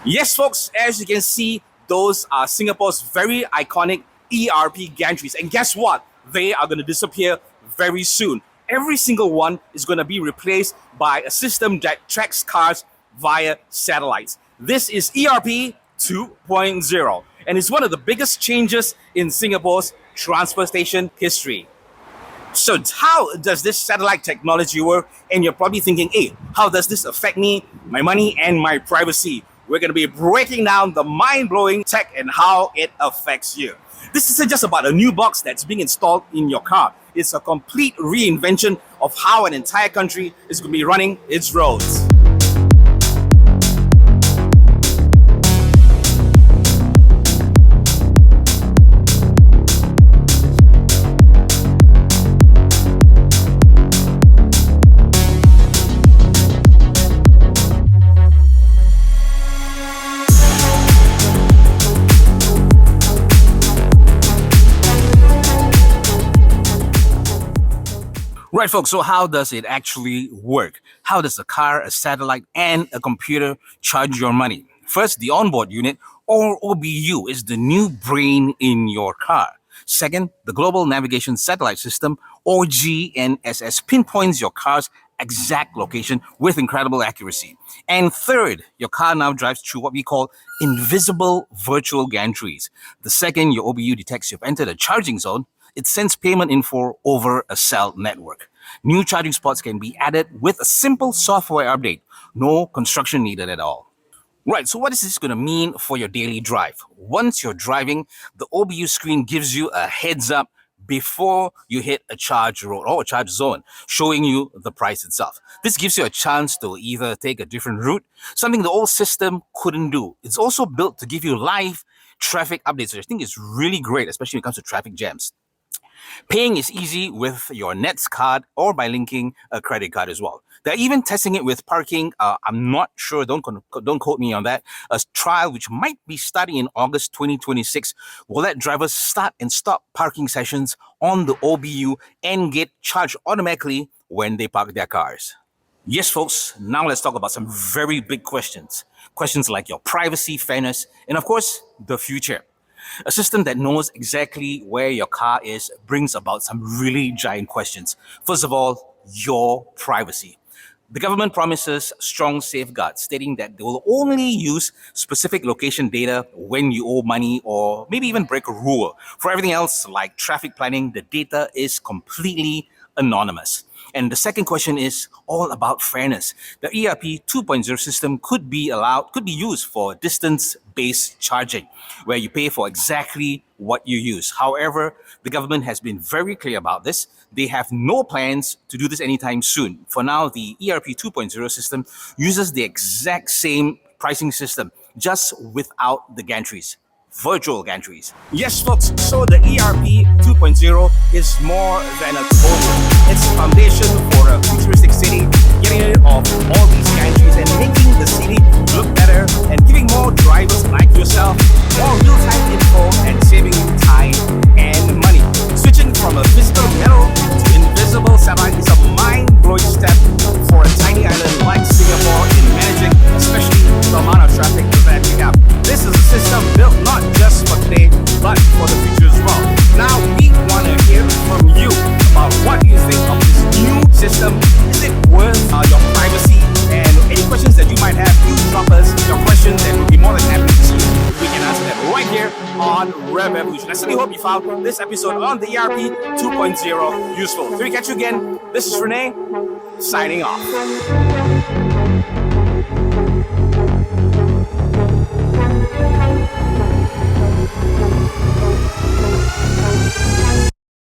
Yes, folks, as you can see, those are Singapore's very iconic ERP gantries. And guess what? They are going to disappear very soon. Every single one is going to be replaced by a system that tracks cars via satellites. This is ERP 2.0, and it's one of the biggest changes in Singapore's transport station history. So how does this satellite technology work? And you're probably thinking, hey, how does this affect me, my money, and my privacy? We're going to be breaking down the mind-blowing tech and how it affects you. This isn't just about a new box that's being installed in your car. It's a complete reinvention of how an entire country is going to be running its roads. Right, folks, so how does it actually work? How does a car, a satellite, and a computer charge your money? First, the onboard unit, or OBU, is the new brain in your car. Second, the Global Navigation Satellite System, or GNSS, pinpoints your car's exact location with incredible accuracy. And third, your car now drives through what we call invisible virtual gantries. The second your OBU detects you've entered a charging zone, it sends payment info over a cell network. New charging spots can be added with a simple software update. No construction needed at all. Right, so what is this going to mean for your daily drive? Once you're driving, the OBU screen gives you a heads up before you hit a charge road or a charge zone, showing you the price itself. This gives you a chance to either take a different route, something the old system couldn't do. It's also built to give you live traffic updates, which I think is really great, especially when it comes to traffic jams. Paying is easy with your Nets card or by linking a credit card as well. They're even testing it with parking. I'm not sure, don't quote me on that. A trial which might be starting in August 2026 will let drivers start and stop parking sessions on the OBU and get charged automatically when they park their cars. Yes, folks, now let's talk about some very big questions. Questions like your privacy, fairness, and of course, the future. A system that knows exactly where your car is brings about some really giant questions. First of all, your privacy. The government promises strong safeguards, stating that they will only use specific location data when you owe money or maybe even break a rule. For everything else, like traffic planning, the data is completely anonymous. And the second question is all about fairness. The ERP 2.0 system could be used for distance-based charging, where you pay for exactly what you use. However, the government has been very clear about this. They have no plans to do this anytime soon. For now, the ERP 2.0 system uses the exact same pricing system, just without the gantries. Virtual gantries. Yes, folks, so the ERP 2.0 is more than a tool. It's a foundation for a futuristic city, getting rid of all these gantries and making the city look better and giving more drivers like yourself more real-time info and saving you time and money. Switching from a physical metal to invisible satellite is a mind-blowing step for a tiny island like Singapore in managing, especially the amount of traffic that we have. This is a system built not just for today, but for the future as well. Now we want to hear from you about what you think of this new system. Is it worth your privacy? And any questions that you might have, you drop us your questions and we'll be more than happy to see if we can answer them right here on Revv Evolution. I certainly hope you found this episode on the ERP 2.0 useful. Till we catch you again, this is Rene, signing off.